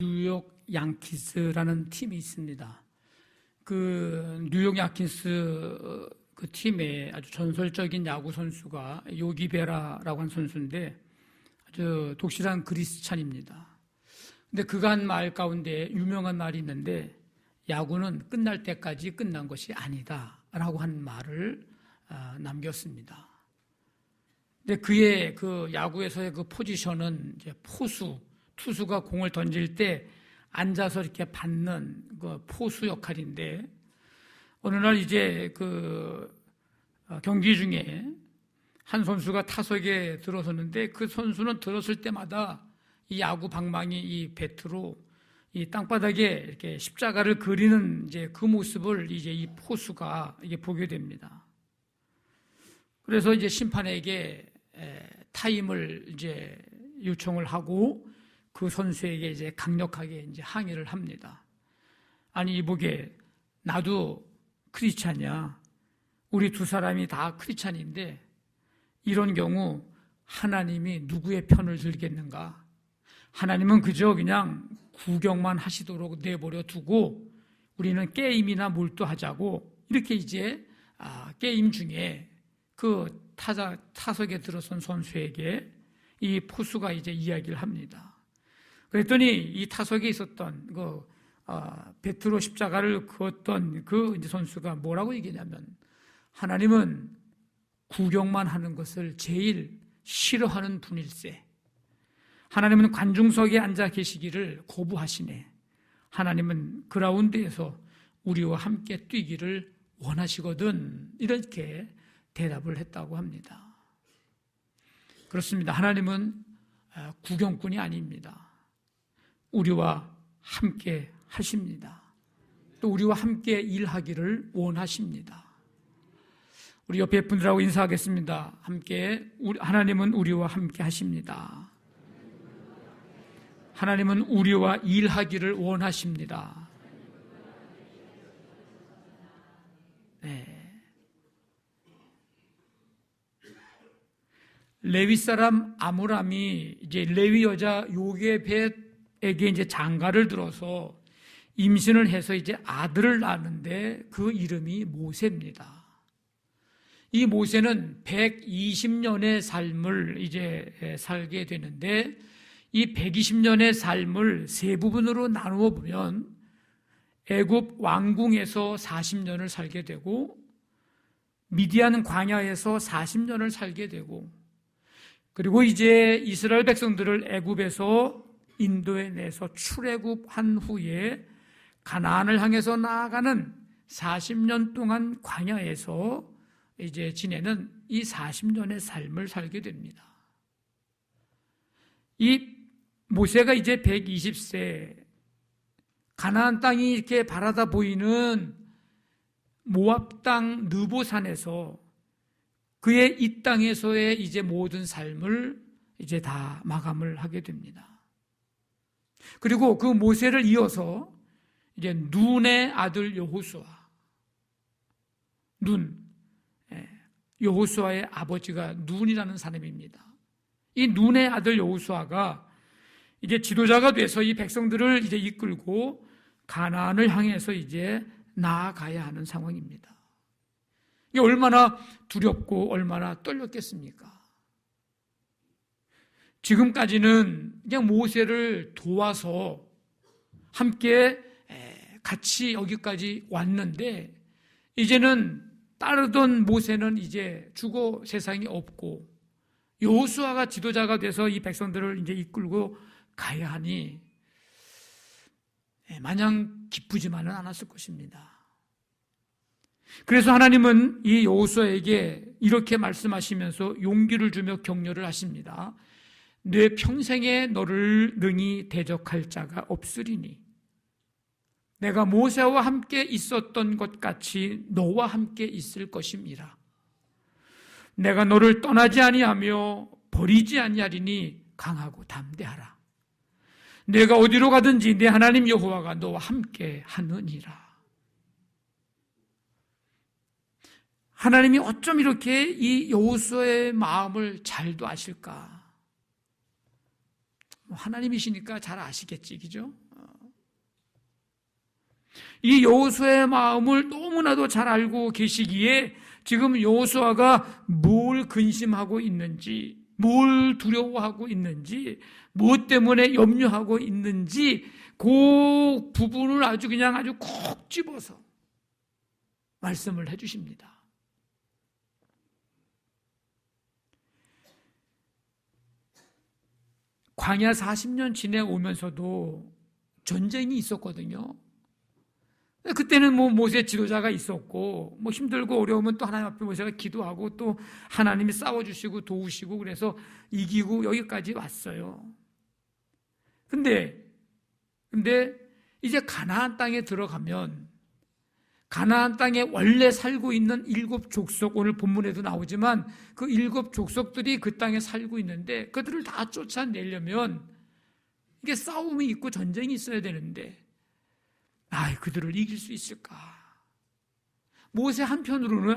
뉴욕 양키스라는 팀이 있습니다. 그 뉴욕 양키스 그 팀의 아주 전설적인 야구 선수가 요기 베라라고 하는 선수인데 아주 독실한 그리스찬입니다. 근데 그가 한 말 가운데 유명한 말이 있는데 야구는 끝날 때까지 끝난 것이 아니다라고 하는 말을 남겼습니다. 근데 그의 그 야구에서의 그 포지션은 이제 포수, 투수가 공을 던질 때 앉아서 이렇게 받는 그 포수 역할인데 어느 날 이제 그 경기 중에 한 선수가 타석에 들어섰는데 그 선수는 들었을 때마다 이 야구 방망이 이 배트로 이 땅바닥에 이렇게 십자가를 그리는 이제 그 모습을 이제 이 포수가 이게 보게 됩니다. 그래서 이제 심판에게 타임을 이제 요청을 하고 그 선수에게 이제 강력하게 이제 항의를 합니다. 아니 이보게 나도 크리스찬이야. 우리 두 사람이 다 크리스찬인데 이런 경우 하나님이 누구의 편을 들겠는가? 하나님은 그저 그냥 구경만 하시도록 내버려 두고 우리는 게임이나 몰두하자고 이렇게 이제 게임 중에 그 타석에 들어선 선수에게 이 포수가 이제 이야기를 합니다. 그랬더니 이 타석에 있었던 그 배트로 십자가를 그었던 그 이제 선수가 뭐라고 얘기냐면 하나님은 구경만 하는 것을 제일 싫어하는 분일세. 하나님은 관중석에 앉아 계시기를 거부하시네. 하나님은 그라운드에서 우리와 함께 뛰기를 원하시거든. 이렇게 대답을 했다고 합니다. 그렇습니다. 하나님은 구경꾼이 아닙니다. 우리와 함께 하십니다. 또 우리와 함께 일하기를 원하십니다. 우리 옆에 분들하고 인사하겠습니다. 함께 하나님은 우리와 함께 하십니다. 하나님은 우리와 일하기를 원하십니다. 네. 레위 사람 아므람이 이제 레위 여자 요게벳에게 이제 장가를 들어서 임신을 해서 이제 아들을 낳았는데 그 이름이 모세입니다. 이 모세는 120년의 삶을 이제 살게 되는데 이 120년의 삶을 세 부분으로 나누어 보면 애굽 왕궁에서 40년을 살게 되고 미디안 광야에서 40년을 살게 되고 그리고 이제 이스라엘 백성들을 애굽에서 인도에 내서 출애굽한 후에 가나안을 향해서 나아가는 40년 동안 광야에서 이제 지내는 이 40년의 삶을 살게 됩니다. 이 모세가 이제 120세 가나안 땅이 이렇게 바라다 보이는 모압 땅 느보산에서 그의 이 땅에서의 이제 모든 삶을 이제 다 마감을 하게 됩니다. 그리고 그 모세를 이어서 이제 눈의 아들 여호수아, 여호수아의 아버지가 눈이라는 사람입니다. 이 눈의 아들 여호수아가 이제 지도자가 돼서 이 백성들을 이제 이끌고 가나안을 향해서 이제 나아가야 하는 상황입니다. 이게 얼마나 두렵고 얼마나 떨렸겠습니까? 지금까지는 그냥 모세를 도와서 함께 같이 여기까지 왔는데 이제는 따르던 모세는 이제 죽어 세상에 없고 여호수아가 지도자가 돼서 이 백성들을 이제 이끌고 가야 하니 마냥 기쁘지만은 않았을 것입니다. 그래서 하나님은 이 여호수아에게 이렇게 말씀하시면서 용기를 주며 격려를 하십니다. 내 평생에 너를 능히 대적할 자가 없으리니 내가 모세와 함께 있었던 것 같이 너와 함께 있을 것임이라. 내가 너를 떠나지 아니하며 버리지 아니하리니 강하고 담대하라. 내가 어디로 가든지 내 하나님 여호와가 너와 함께 하느니라. 하나님이 어쩜 이렇게 이 여호수아의 마음을 잘도 아실까? 하나님이시니까 잘 아시겠지, 그죠? 이 여호수아의 마음을 너무나도 잘 알고 계시기에 지금 여호수아가 뭘 근심하고 있는지, 뭘 두려워하고 있는지, 무엇 때문에 염려하고 있는지 그 부분을 아주 콕 집어서 말씀을 해 주십니다. 광야 40년 지내오면서도 전쟁이 있었거든요. 그때는 모세 지도자가 있었고, 힘들고 어려우면 또 하나님 앞에 모세가 기도하고 또 하나님이 싸워주시고 도우시고 그래서 이기고 여기까지 왔어요. 근데 이제 가나안 땅에 들어가면 가나안 땅에 원래 살고 있는 7 족속, 오늘 본문에도 나오지만 그 7 족속들이 그 땅에 살고 있는데 그들을 다 쫓아내려면 이게 싸움이 있고 전쟁이 있어야 되는데 그들을 이길 수 있을까? 모세 한편으로는,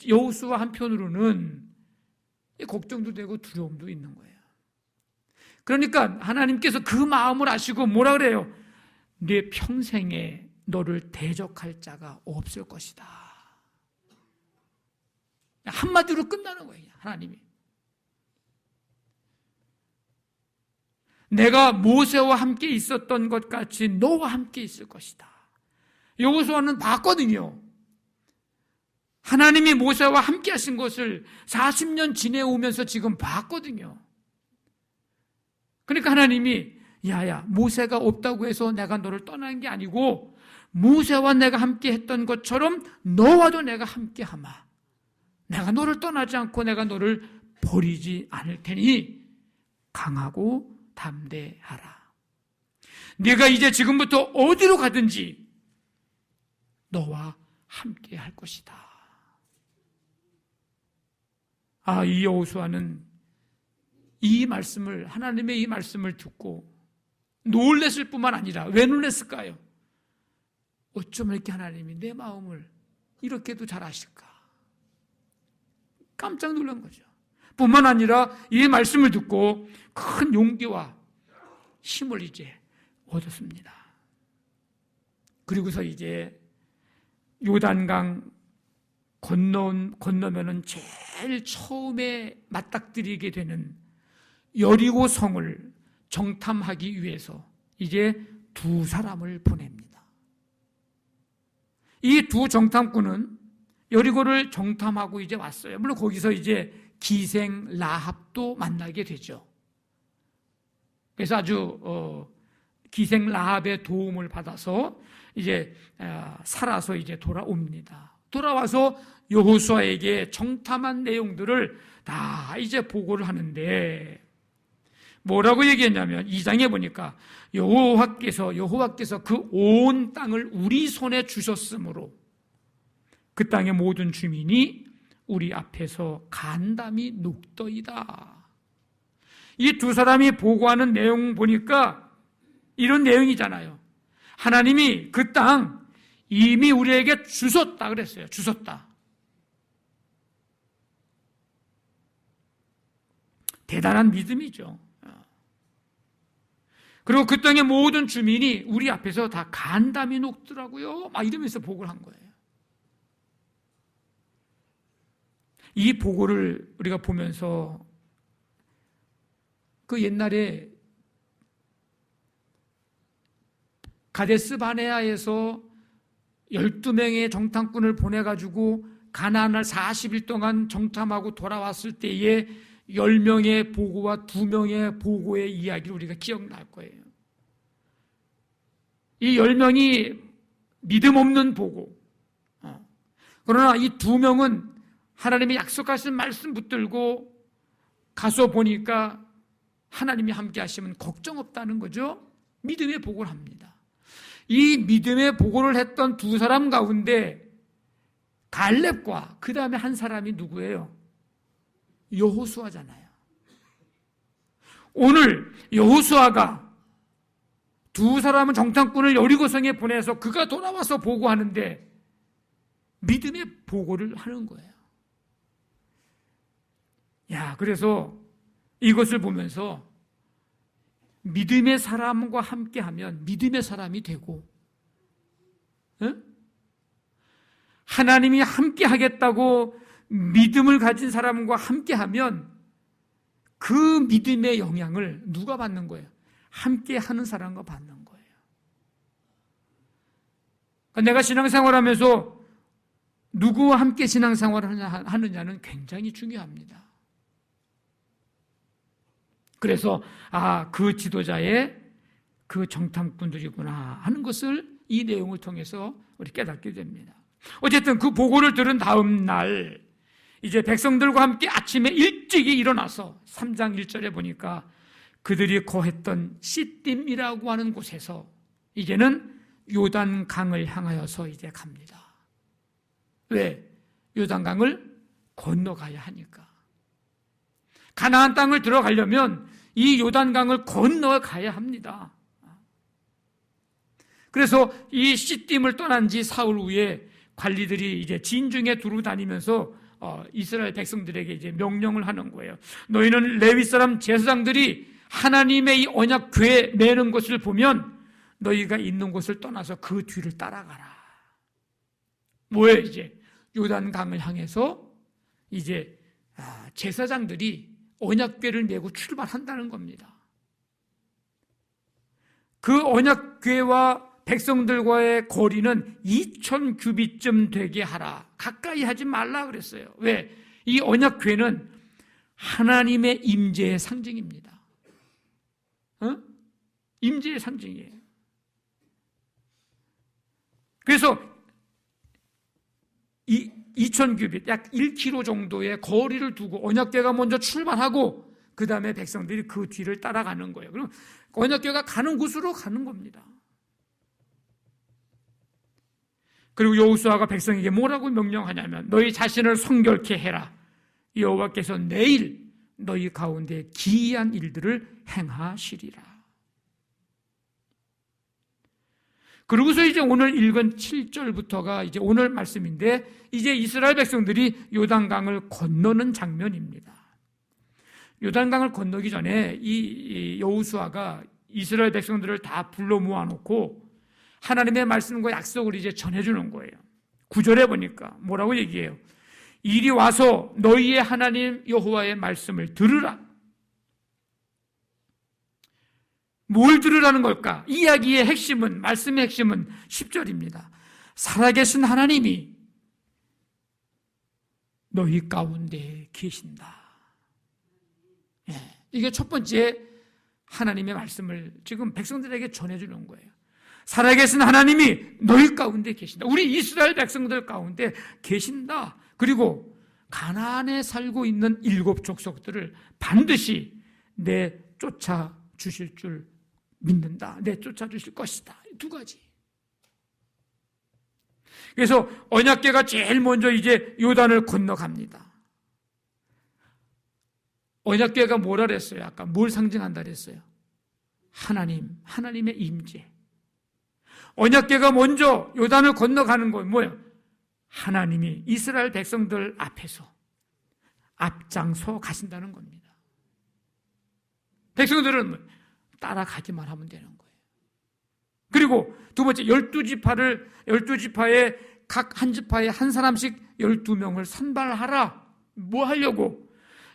여호수아 한편으로는 걱정도 되고 두려움도 있는 거예요. 그러니까 하나님께서 그 마음을 아시고 뭐라 그래요? 네 평생에 너를 대적할 자가 없을 것이다. 한마디로 끝나는 거예요, 하나님이. 내가 모세와 함께 있었던 것 같이 너와 함께 있을 것이다. 여호수아는 봤거든요. 하나님이 모세와 함께 하신 것을 40년 지내오면서 지금 봤거든요. 그러니까 하나님이 야야, 모세가 없다고 해서 내가 너를 떠난 게 아니고 모세와 내가 함께 했던 것처럼 너와도 내가 함께 하마. 내가 너를 떠나지 않고 내가 너를 버리지 않을 테니 강하고 담대하라. 네가 이제 지금부터 어디로 가든지 너와 함께 할 것이다. 이 여호수아는 이 말씀을, 하나님의 이 말씀을 듣고 놀랬을 뿐만 아니라, 왜 놀랬을까요? 어쩜 이렇게 하나님이 내 마음을 이렇게도 잘 아실까? 깜짝 놀란 거죠. 뿐만 아니라 이 말씀을 듣고 큰 용기와 힘을 이제 얻었습니다. 그리고서 이제 요단강 건너면은 제일 처음에 맞닥뜨리게 되는 여리고 성을 정탐하기 위해서 이제 2 사람을 보냅니다. 이 2 정탐꾼은 여리고를 정탐하고 이제 왔어요. 물론 거기서 이제 기생 라합도 만나게 되죠. 그래서 아주 기생 라합의 도움을 받아서 이제 살아서 이제 돌아옵니다. 돌아와서 여호수아에게 정탐한 내용들을 다 이제 보고를 하는데 뭐라고 얘기했냐면 2장에 보니까 여호와께서 그 온 땅을 우리 손에 주셨으므로 그 땅의 모든 주민이 우리 앞에서 간담이 녹더이다. 이 2 사람이 보고하는 내용 보니까 이런 내용이잖아요. 하나님이 그 땅 이미 우리에게 주셨다 그랬어요. 주셨다. 대단한 믿음이죠. 그리고 그 땅의 모든 주민이 우리 앞에서 다 간담이 녹더라고요. 막 이러면서 보고를 한 거예요. 이 보고를 우리가 보면서 그 옛날에 가데스 바네아에서 12명의 정탐꾼을 보내가지고 가나안을 40일 동안 정탐하고 돌아왔을 때에 10명의 보고와 2명의 보고의 이야기를 우리가 기억날 거예요. 이 10명이 믿음 없는 보고, 그러나 이 2명은 하나님이 약속하신 말씀 붙들고 가서 보니까 하나님이 함께 하시면 걱정 없다는 거죠. 믿음의 보고를 합니다. 이 믿음의 보고를 했던 2 사람 가운데 갈렙과 그 다음에 한 사람이 누구예요? 여호수아잖아요. 오늘 여호수아가 2 사람은 정탐꾼을 여리고성에 보내서 그가 돌아와서 보고하는데 믿음의 보고를 하는 거예요. 그래서 이것을 보면서 믿음의 사람과 함께하면 믿음의 사람이 되고 하나님이 함께 하겠다고 믿음을 가진 사람과 함께 하면 그 믿음의 영향을 누가 받는 거예요? 함께 하는 사람과 받는 거예요. 내가 신앙생활하면서 누구와 함께 신앙생활을 하느냐는 굉장히 중요합니다. 그래서 그 지도자의 그 정탐꾼들이구나 하는 것을 이 내용을 통해서 우리 깨닫게 됩니다. 어쨌든 그 보고를 들은 다음 날 이제 백성들과 함께 아침에 일찍이 일어나서 3장 1절에 보니까 그들이 거했던 시딤이라고 하는 곳에서 이제는 요단강을 향하여서 이제 갑니다. 왜? 요단강을 건너가야 하니까. 가나안 땅을 들어가려면 이 요단강을 건너가야 합니다. 그래서 이 시딤을 떠난 지 사흘 후에 관리들이 이제 진중에 두루 다니면서 이스라엘 백성들에게 이제 명령을 하는 거예요. 너희는 레위 사람 제사장들이 하나님의 이 언약 궤에 매는 것을 보면 너희가 있는 곳을 떠나서 그 뒤를 따라가라. 뭐예요? 이제 요단강을 향해서 이제 제사장들이 언약궤를 메고 출발한다는 겁니다. 그 언약궤와 백성들과의 거리는 2000 규빗쯤 되게 하라. 가까이 하지 말라 그랬어요. 왜? 이 언약궤는 하나님의 임재의 상징입니다. 임재의 상징이에요. 그래서 2000 규빗, 약 1km 정도의 거리를 두고 언약궤가 먼저 출발하고 그 다음에 백성들이 그 뒤를 따라가는 거예요. 그럼 언약궤가 가는 곳으로 가는 겁니다. 그리고 여호수아가 백성에게 뭐라고 명령하냐면 너희 자신을 성결케 해라. 여호와께서 내일 너희 가운데 기이한 일들을 행하시리라. 그러고서 이제 오늘 읽은 7절부터가 이제 오늘 말씀인데 이제 이스라엘 백성들이 요단강을 건너는 장면입니다. 요단강을 건너기 전에 이 여호수아가 이스라엘 백성들을 다 불러 모아놓고 하나님의 말씀과 약속을 이제 전해주는 거예요. 9절에 보니까 뭐라고 얘기해요? 이리 와서 너희의 하나님 여호와의 말씀을 들으라. 뭘 들으라는 걸까? 이야기의 핵심은, 말씀의 핵심은 10절입니다. 살아계신 하나님이 너희 가운데 계신다. 이게 첫 번째 하나님의 말씀을 지금 백성들에게 전해주는 거예요. 살아계신 하나님이 너희 가운데 계신다. 우리 이스라엘 백성들 가운데 계신다. 그리고 가나안에 살고 있는 7 족속들을 반드시 내쫓아 주실 줄 믿는다. 내쫓아 주실 것이다. 2가지. 그래서 언약궤가 제일 먼저 이제 요단을 건너갑니다. 언약궤가 뭐라 그랬어요? 아까 뭘 상징한다 그랬어요? 하나님의 임재. 언약궤가 먼저 요단을 건너가는 건 뭐예요? 하나님이 이스라엘 백성들 앞에서 앞장서 가신다는 겁니다. 백성들은 따라가기만 하면 되는 거예요. 그리고 두 번째 12지파에 각 한 지파에 한 사람씩 12명을 선발하라. 뭐 하려고?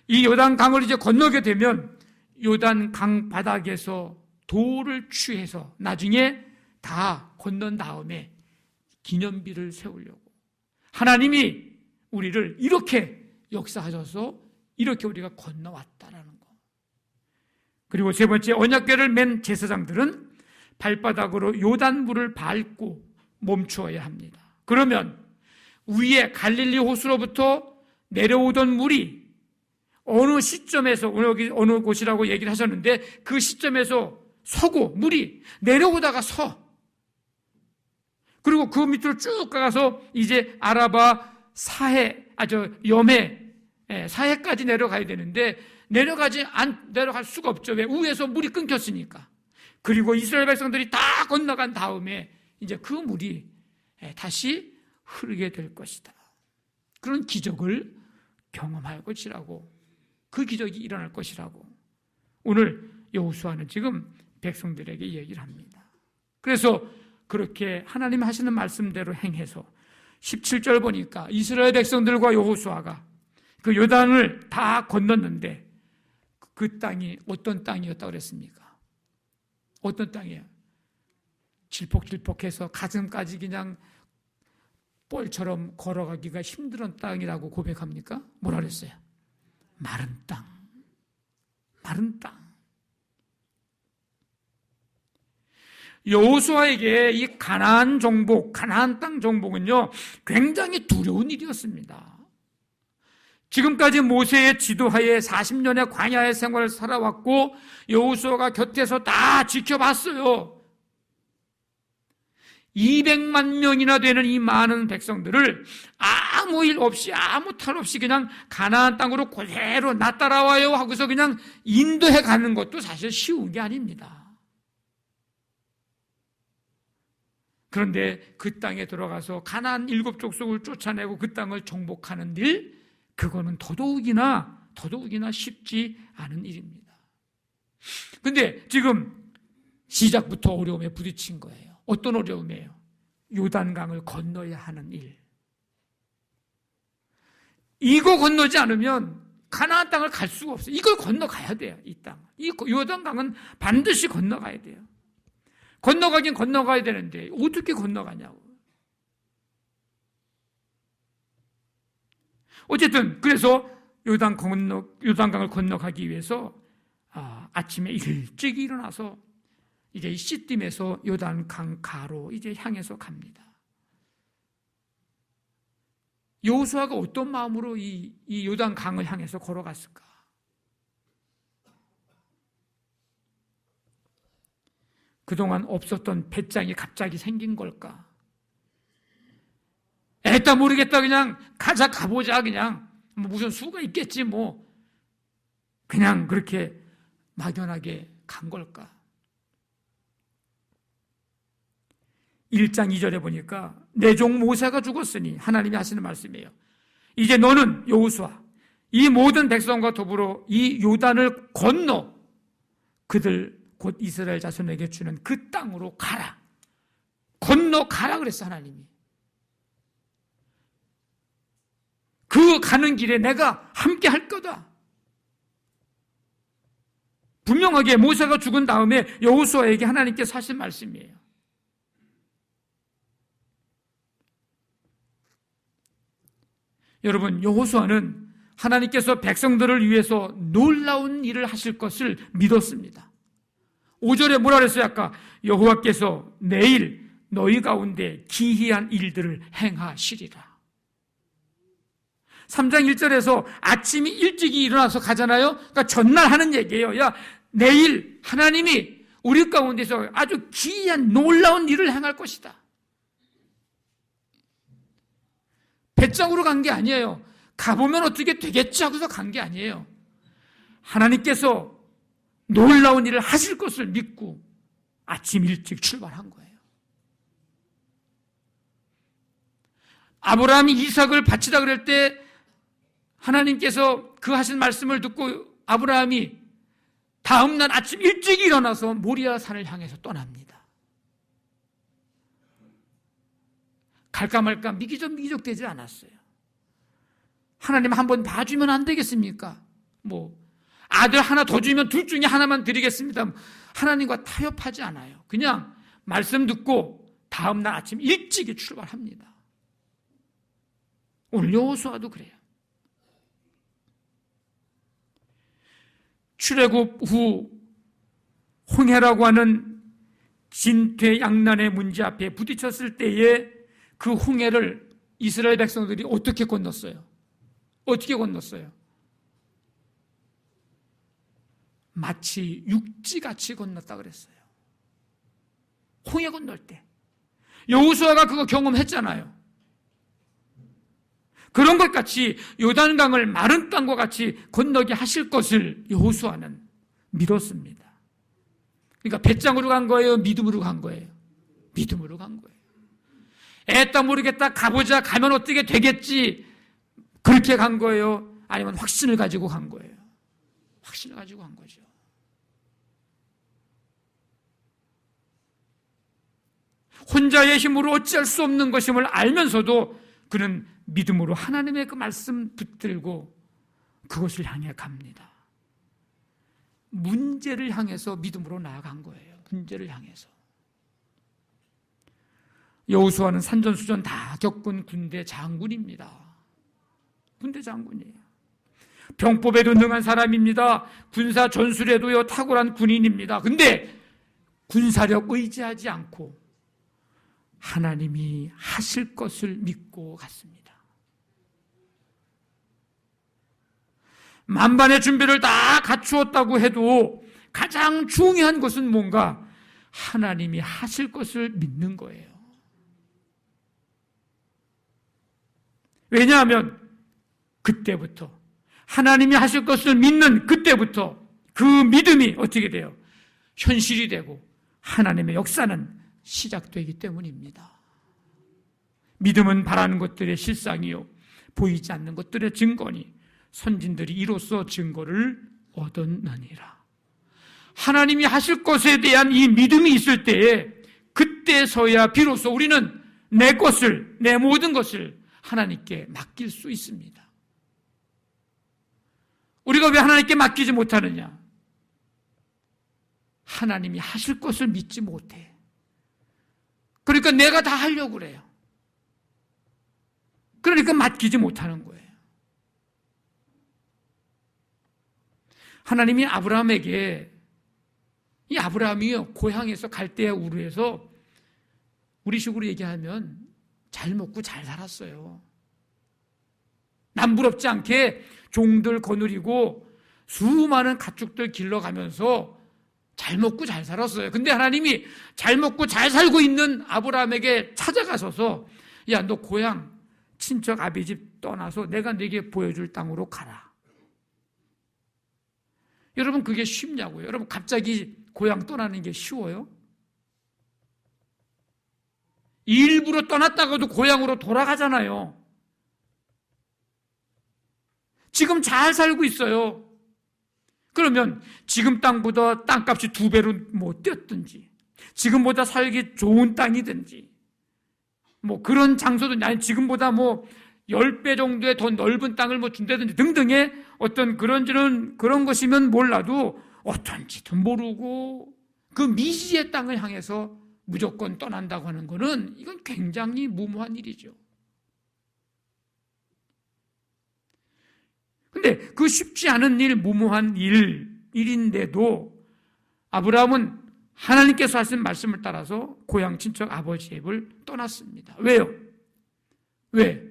이 요단강을 이제 건너게 되면 요단강 바닥에서 돌을 취해서 나중에 다 건넌 다음에 기념비를 세우려고. 하나님이 우리를 이렇게 역사하셔서 이렇게 우리가 건너왔다라는 거. 그리고 세 번째, 언약궤를 맨 제사장들은 발바닥으로 요단물을 밟고 멈추어야 합니다. 그러면 위에 갈릴리 호수로부터 내려오던 물이 어느 시점에서, 어느 곳이라고 얘기를 하셨는데 그 시점에서 서고 물이 내려오다가 서. 그리고 그 밑으로 쭉 가서 이제 아라바 사해, 염해, 사해까지 내려가야 되는데 내려갈 수가 없죠. 왜? 위에서 물이 끊겼으니까. 그리고 이스라엘 백성들이 다 건너간 다음에 이제 그 물이 다시 흐르게 될 것이다. 그런 기적을 경험할 것이라고, 그 기적이 일어날 것이라고 오늘 여호수아는 지금 백성들에게 얘기를 합니다. 그래서 그렇게 하나님 하시는 말씀대로 행해서 17절 보니까 이스라엘 백성들과 여호수아가 그 요단을 다 건넜는데 그 땅이 어떤 땅이었다고 그랬습니까? 어떤 땅이에요? 질퍽질퍽해서 가슴까지 그냥 뻘처럼 걸어가기가 힘든 땅이라고 고백합니까? 뭐라 그랬어요? 마른 땅. 마른 땅. 여호수아에게 이 가나안 정복, 가나안 땅 정복은요, 굉장히 두려운 일이었습니다. 지금까지 모세의 지도하에 40년의 광야의 생활을 살아왔고 여호수아가 곁에서 다 지켜봤어요. 200만 명이나 되는 이 많은 백성들을 아무 일 없이 아무 탈 없이 그냥 가나안 땅으로 그대로 나 따라와요 하고서 그냥 인도해 가는 것도 사실 쉬운 게 아닙니다. 그런데 그 땅에 들어가서 가나안 7족속을 쫓아내고 그 땅을 정복하는 일, 그거는 더더욱이나 쉽지 않은 일입니다. 그런데 지금 시작부터 어려움에 부딪힌 거예요. 어떤 어려움이에요? 요단강을 건너야 하는 일. 이거 건너지 않으면 가나안 땅을 갈 수가 없어요. 이걸 건너가야 돼요. 이 땅. 이 요단강은 반드시 건너가야 돼요. 건너가긴 건너가야 되는데 어떻게 건너가냐고. 어쨌든 그래서 요단강을 건너가기 위해서 아침에 일찍 일어나서 이제 시딤에서 요단강 가로 이제 향해서 갑니다. 여호수아가 어떤 마음으로 이 요단강을 향해서 걸어갔을까? 그동안 없었던 배짱이 갑자기 생긴 걸까? 에따 모르겠다, 그냥 가보자, 그냥 무슨 수가 있겠지 뭐, 그냥 그렇게 막연하게 간 걸까? 1장 2절에 보니까 내 종 모세가 죽었으니 하나님이 하시는 말씀이에요. 이제 너는 여호수아 이 모든 백성과 더불어 이 요단을 건너 그들 곧 이스라엘 자손에게 주는 그 땅으로 가라. 건너가라 그랬어 하나님이. 그 가는 길에 내가 함께 할 거다. 분명하게 모세가 죽은 다음에 여호수아에게 하나님께서 하신 말씀이에요. 여러분, 여호수아는 하나님께서 백성들을 위해서 놀라운 일을 하실 것을 믿었습니다. 5절에 뭐라 그랬어요? 아까 여호와께서 내일 너희 가운데 기이한 일들을 행하시리라. 3장 1절에서 아침이 일찍이 일어나서 가잖아요. 그러니까 전날 하는 얘기예요. 야, 내일 하나님이 우리 가운데서 아주 기이한 놀라운 일을 행할 것이다. 배짱으로 간 게 아니에요. 가보면 어떻게 되겠지 하고서 간 게 아니에요. 하나님께서 놀라운 일을 하실 것을 믿고 아침 일찍 출발한 거예요. 아브라함이 이삭을 바치다 그럴 때 하나님께서 그 하신 말씀을 듣고 아브라함이 다음날 아침 일찍 일어나서 모리아 산을 향해서 떠납니다. 갈까 말까 미기적 되지 않았어요. 하나님 한번 봐주면 안 되겠습니까? 아들 하나 더 주면 둘 중에 하나만 드리겠습니다. 하나님과 타협하지 않아요. 그냥 말씀 듣고 다음날 아침 일찍이 출발합니다. 오늘 여호수아도 그래요. 출애굽 후 홍해라고 하는 진퇴양난의 문제 앞에 부딪혔을 때에 그 홍해를 이스라엘 백성들이 어떻게 건넜어요? 어떻게 건넜어요? 마치 육지같이 건넜다 그랬어요. 홍해 건널 때. 여호수아가 그거 경험했잖아요. 그런 것 같이 요단강을 마른 땅과 같이 건너게 하실 것을 여호수아는 믿었습니다. 그러니까 배짱으로 간 거예요? 믿음으로 간 거예요? 믿음으로 간 거예요. 애따 모르겠다, 가보자, 가면 어떻게 되겠지, 그렇게 간 거예요? 아니면 확신을 가지고 간 거예요? 확신을 가지고 간 거죠. 혼자의 힘으로 어찌할 수 없는 것임을 알면서도 그는 믿음으로 하나님의 그 말씀 붙들고 그것을 향해 갑니다. 문제를 향해서 믿음으로 나아간 거예요. 문제를 향해서. 여호수아는 산전수전 다 겪은 군대 장군입니다. 군대 장군이에요. 병법에도 능한 사람입니다. 군사 전술에도요 탁월한 군인입니다. 근데 군사력 의지하지 않고 하나님이 하실 것을 믿고 갔습니다. 만반의 준비를 다 갖추었다고 해도 가장 중요한 것은 뭔가 하나님이 하실 것을 믿는 거예요. 왜냐하면 그때부터 하나님이 하실 것을 믿는 그때부터 그 믿음이 어떻게 돼요? 현실이 되고 하나님의 역사는 시작되기 때문입니다. 믿음은 바라는 것들의 실상이요 보이지 않는 것들의 증거니 선진들이 이로써 증거를 얻었느니라. 하나님이 하실 것에 대한 이 믿음이 있을 때에 그때서야 비로소 우리는 내 것을, 내 모든 것을 하나님께 맡길 수 있습니다. 우리가 왜 하나님께 맡기지 못하느냐? 하나님이 하실 것을 믿지 못해. 그러니까 내가 다 하려고 그래요. 그러니까 맡기지 못하는 거예요. 하나님이 아브라함에게, 이 아브라함이요 고향에서 갈대아 우르에서 우리식으로 얘기하면 잘 먹고 잘 살았어요. 남부럽지 않게 종들 거느리고 수많은 가축들 길러가면서 잘 먹고 잘 살았어요. 근데 하나님이 잘 먹고 잘 살고 있는 아브라함에게 찾아가셔서 야, 너 고향 친척 아비집 떠나서 내가 네게 보여줄 땅으로 가라. 여러분 그게 쉽냐고요? 여러분 갑자기 고향 떠나는 게 쉬워요? 일부러 떠났다가도 고향으로 돌아가잖아요. 지금 잘 살고 있어요. 그러면 지금 땅보다 땅값이 2배로 뭐 뛰었든지 지금보다 살기 좋은 땅이든지 뭐 그런 장소든지 아니 지금보다 뭐 10배 정도의 더 넓은 땅을 뭐 준다든지 등등의 어떤 그런 것이면 몰라도 어떤지도 모르고 그 미지의 땅을 향해서 무조건 떠난다고 하는 것은 이건 굉장히 무모한 일이죠. 근데 그 쉽지 않은 일, 무모한 일인데도 아브라함은 하나님께서 하신 말씀을 따라서 고향 친척 아버지 집을 떠났습니다. 왜요? 왜?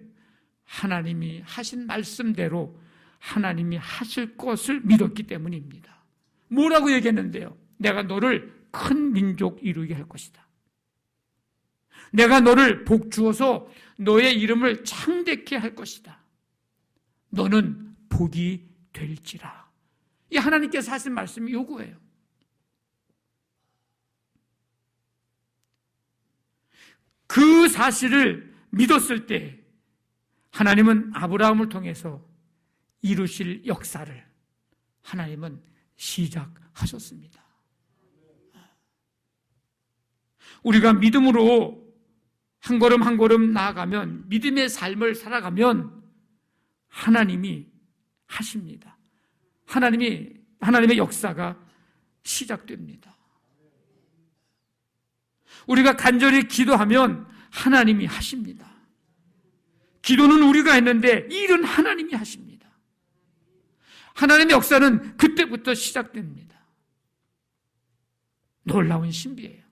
하나님이 하신 말씀대로 하나님이 하실 것을 믿었기 때문입니다. 뭐라고 얘기했는데요? 내가 너를 큰 민족 이루게 할 것이다. 내가 너를 복 주어서 너의 이름을 창대케 할 것이다. 너는 복이 될지라. 이 하나님께서 하신 말씀이 요구예요. 그 사실을 믿었을 때 하나님은 아브라함을 통해서 이루실 역사를 하나님은 시작하셨습니다. 우리가 믿음으로 한 걸음 한 걸음 나아가면, 믿음의 삶을 살아가면 하나님이 하십니다. 하나님의 역사가 시작됩니다. 우리가 간절히 기도하면 하나님이 하십니다. 기도는 우리가 했는데 일은 하나님이 하십니다. 하나님의 역사는 그때부터 시작됩니다. 놀라운 신비예요.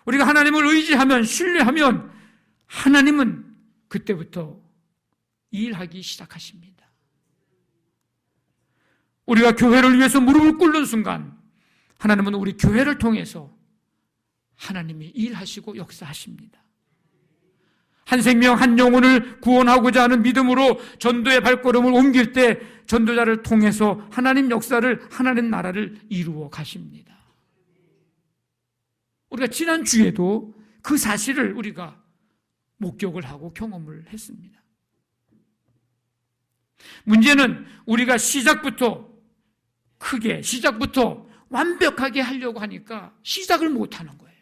우리가 하나님을 의지하면, 신뢰하면 하나님은 그때부터 일하기 시작하십니다. 우리가 교회를 위해서 무릎을 꿇는 순간 하나님은 우리 교회를 통해서 하나님이 일하시고 역사하십니다. 한 생명 한 영혼을 구원하고자 하는 믿음으로 전도의 발걸음을 옮길 때 전도자를 통해서 하나님 역사를, 하나님 나라를 이루어 가십니다. 우리가 지난 주에도 그 사실을 우리가 목격을 하고 경험을 했습니다. 문제는 우리가 시작부터 크게, 시작부터 완벽하게 하려고 하니까 시작을 못하는 거예요.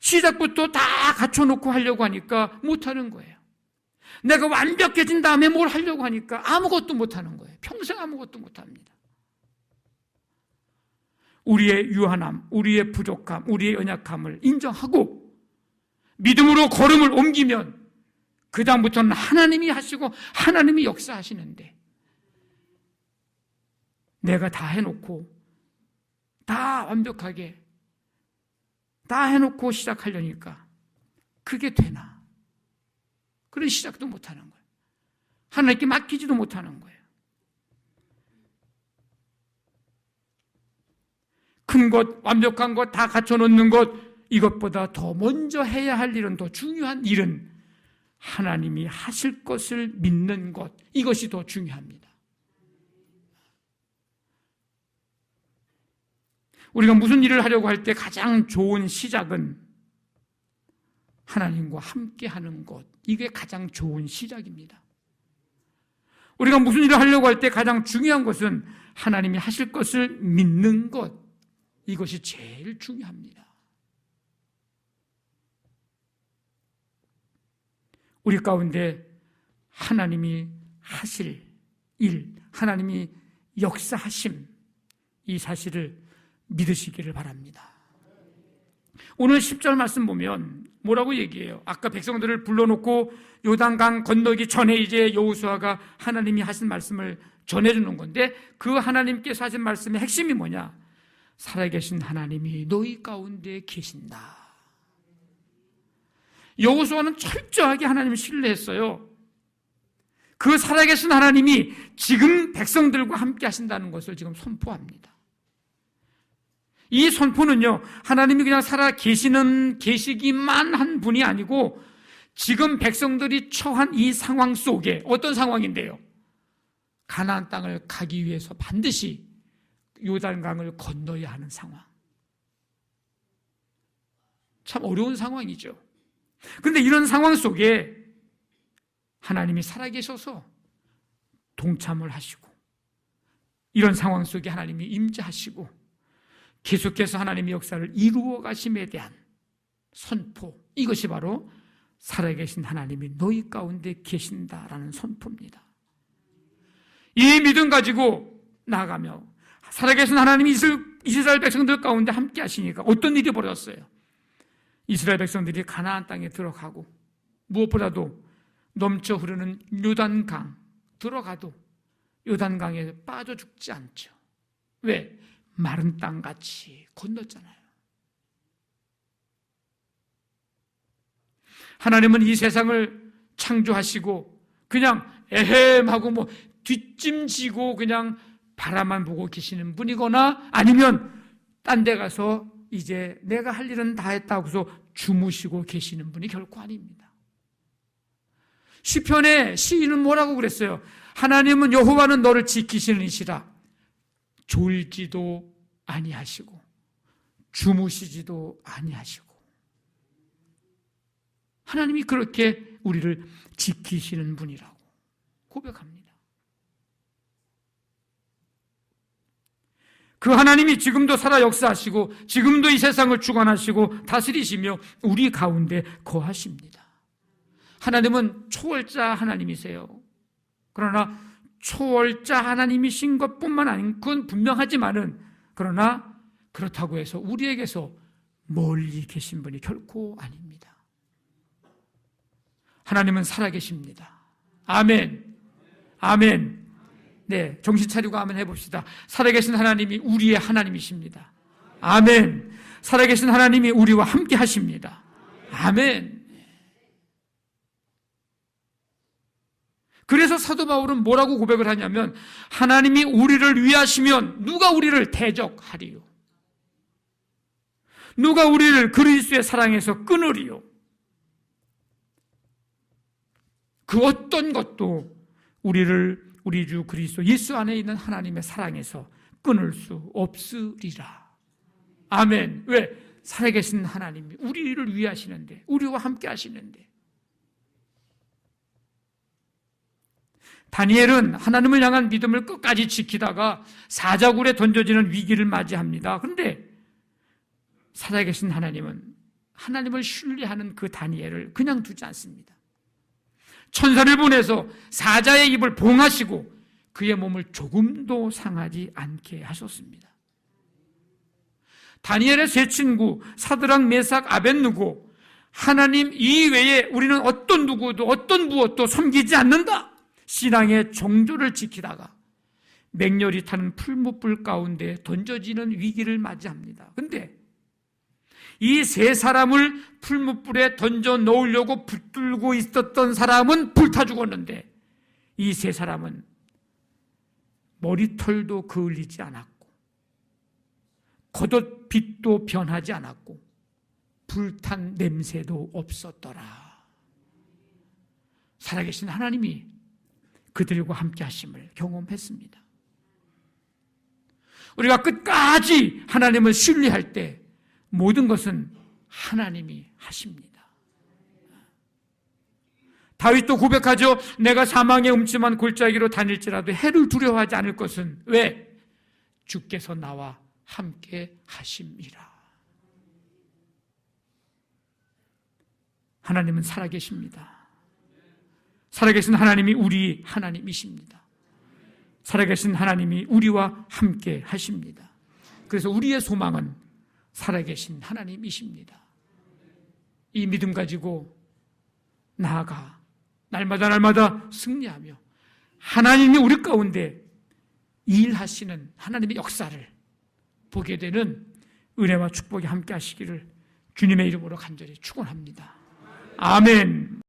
시작부터 다 갖춰놓고 하려고 하니까 못하는 거예요. 내가 완벽해진 다음에 뭘 하려고 하니까 아무것도 못하는 거예요. 평생 아무것도 못합니다. 우리의 유한함, 우리의 부족함, 우리의 연약함을 인정하고 믿음으로 걸음을 옮기면 그 다음부터는 하나님이 하시고 하나님이 역사하시는데, 내가 다 해놓고 다 완벽하게 다 해놓고 시작하려니까 그게 되나? 그런 시작도 못하는 거예요. 하나님께 맡기지도 못하는 거예요. 큰 것, 완벽한 것, 다 갖춰놓는 것, 이것보다 더 먼저 해야 할 일은, 더 중요한 일은 하나님이 하실 것을 믿는 것, 이것이 더 중요합니다. 우리가 무슨 일을 하려고 할 때 가장 좋은 시작은 하나님과 함께 하는 것, 이게 가장 좋은 시작입니다. 우리가 무슨 일을 하려고 할 때 가장 중요한 것은 하나님이 하실 것을 믿는 것, 이것이 제일 중요합니다. 우리 가운데 하나님이 하실 일, 하나님이 역사하심, 이 사실을 믿으시기를 바랍니다. 오늘 10절 말씀 보면 뭐라고 얘기해요? 아까 백성들을 불러놓고 요단강 건너기 전에 이제 여호수아가 하나님이 하신 말씀을 전해주는 건데, 그 하나님께서 하신 말씀의 핵심이 뭐냐? 살아계신 하나님이 너희 가운데 계신다. 여호수아는 철저하게 하나님을 신뢰했어요. 그 살아계신 하나님이 지금 백성들과 함께 하신다는 것을 지금 선포합니다. 이 선포는요, 하나님이 그냥 살아 계시기만 한 분이 아니고 지금 백성들이 처한 이 상황 속에, 어떤 상황인데요? 가나안 땅을 가기 위해서 반드시 요단강을 건너야 하는 상황. 참 어려운 상황이죠. 그런데 이런 상황 속에 하나님이 살아계셔서 동참을 하시고, 이런 상황 속에 하나님이 임재하시고 계속해서 하나님의 역사를 이루어 가심에 대한 선포, 이것이 바로 살아계신 하나님이 너희 가운데 계신다라는 선포입니다. 이 믿음 가지고 나아가며 살아계신 하나님이 이스라엘 백성들 가운데 함께 하시니까 어떤 일이 벌어졌어요? 이스라엘 백성들이 가나안 땅에 들어가고, 무엇보다도 넘쳐 흐르는 요단강 들어가도 요단강에 빠져 죽지 않죠. 왜? 마른 땅같이 건넜잖아요. 하나님은 이 세상을 창조하시고 그냥 에헴하고 뭐 뒷짐지고 그냥 바라만 보고 계시는 분이거나, 아니면 딴 데 가서 이제 내가 할 일은 다 했다고 해서 주무시고 계시는 분이 결코 아닙니다. 시편의 시인은 뭐라고 그랬어요? 하나님은, 여호와는 너를 지키시는 이시라. 졸지도 아니하시고 주무시지도 아니하시고. 하나님이 그렇게 우리를 지키시는 분이라고 고백합니다. 그 하나님이 지금도 살아 역사하시고 지금도 이 세상을 주관하시고 다스리시며 우리 가운데 거하십니다. 하나님은 초월자 하나님이세요. 그러나 초월자 하나님이신 것뿐만 아닌, 그건 분명하지만은, 그러나 그렇다고 해서 우리에게서 멀리 계신 분이 결코 아닙니다. 하나님은 살아계십니다. 아멘. 아멘. 네, 정신 차리고 아멘 해봅시다. 살아계신 하나님이 우리의 하나님이십니다. 아멘. 살아계신 하나님이 우리와 함께 하십니다. 아멘. 그래서 사도 바울은 뭐라고 고백을 하냐면, 하나님이 우리를 위하시면 누가 우리를 대적하리요? 누가 우리를 그리스도의 사랑에서 끊으리요? 그 어떤 것도 우리를 우리 주 그리스도 예수 안에 있는 하나님의 사랑에서 끊을 수 없으리라. 아멘. 왜? 살아계신 하나님이 우리를 위하시는데, 우리와 함께 하시는데. 다니엘은 하나님을 향한 믿음을 끝까지 지키다가 사자굴에 던져지는 위기를 맞이합니다. 그런데 살아계신 하나님은 하나님을 신뢰하는 그 다니엘을 그냥 두지 않습니다. 천사를 보내서 사자의 입을 봉하시고 그의 몸을 조금도 상하지 않게 하셨습니다. 다니엘의 세 친구 사드락, 메삭, 아벳느고, 하나님 이외에 우리는 어떤 누구도 어떤 무엇도 섬기지 않는다, 신앙의 정조를 지키다가 맹렬히 타는 풀무불 가운데 던져지는 위기를 맞이합니다. 그런데 이 세 사람을 풀무불에 던져 넣으려고 붙들고 있었던 사람은 불타 죽었는데, 이 세 사람은 머리털도 그을리지 않았고 겉옷빛도 변하지 않았고 불탄 냄새도 없었더라. 살아계신 하나님이 그들과 함께 하심을 경험했습니다. 우리가 끝까지 하나님을 신뢰할 때 모든 것은 하나님이 하십니다. 다윗도 고백하죠. 내가 사망의 음침한 골짜기로 다닐지라도 해를 두려워하지 않을 것은 왜? 주께서 나와 함께 하심이라. 하나님은 살아계십니다. 살아계신 하나님이 우리 하나님이십니다. 살아계신 하나님이 우리와 함께 하십니다. 그래서 우리의 소망은 살아계신 하나님이십니다. 이 믿음 가지고 나아가 날마다 승리하며 하나님이 우리 가운데 일하시는 하나님의 역사를 보게 되는 은혜와 축복이 함께 하시기를 주님의 이름으로 간절히 축원합니다. 아멘.